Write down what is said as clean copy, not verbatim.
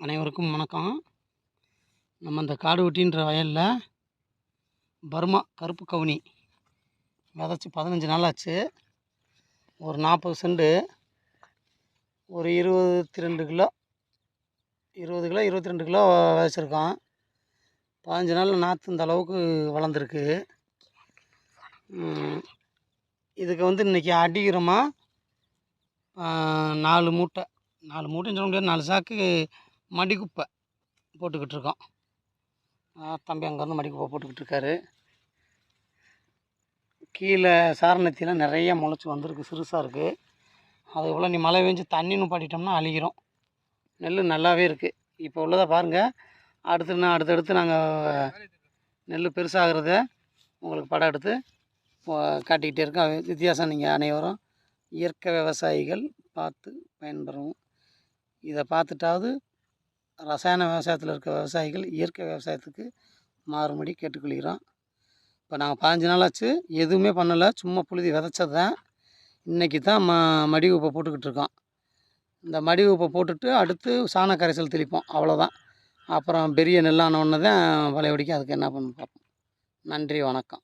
அனைவருக்கும் வணக்கம். நம்ம இந்த காடுவெட்டின்ற வயலில் பர்மா கருப்பு கவுனி விதைச்சி 15 நாள் ஆச்சு. ஒரு 40 செண்டு, ஒரு 22 கிலோ 22 கிலோ விதைச்சிருக்கோம். 15 நாளில் நாற்று இந்த அளவுக்கு வளர்ந்துருக்கு. இதுக்கு இன்றைக்கி அடிக்கிறமாக 4 மூட்டைன்னு சொல்ல முடியாது, 4 சாக்கு மடி குப்பை போட்டுக்கிட்டு இருக்கோம். தம்பி அங்கேருந்து மடி குப்பை போட்டுக்கிட்டு இருக்காரு. கீழே சாரணத்திலாம் நிறைய முளைச்சி வந்திருக்கு, சிறுசாக இருக்குது. அது போல் நீ மழை பெஞ்சு தண்ணின்னு பாட்டிட்டோம்னா அழிகிறோம். நெல் நல்லாவே இருக்குது. இப்போ உள்ளதை பாருங்கள். அடுத்தடுத்து நாங்கள் நெல் பெருசாகிறத உங்களுக்கு படம் எடுத்து காட்டிக்கிட்டே இருக்கோம். வித்தியாசம் நீங்கள் அனைவரும் இயற்கை விவசாயிகள் பார்த்து பயன்பெறும். இதை பார்த்துட்டாவது ரசாயன விவசாயத்தில் இருக்க விவசாயிகள் இயற்கை விவசாயத்துக்கு மாறுபடி கேட்டுக்கொள்கிறோம். இப்போ நாங்கள் 15 நாள் ஆச்சு, எதுவுமே பண்ணலை, சும்மா புழுதி விதைச்சது தான். இன்றைக்கி தான் மடி உப்பை போட்டுக்கிட்டு இருக்கோம். இந்த மடி உப்பை போட்டுட்டு அடுத்து சாண கரைசல் தெளிப்போம், அவ்வளோதான். அப்புறம் பெரிய நெல்லான ஒன்று தான் வளைய ஒடிக்கும். அதுக்கு என்ன பண்ண பார்ப்போம். நன்றி, வணக்கம்.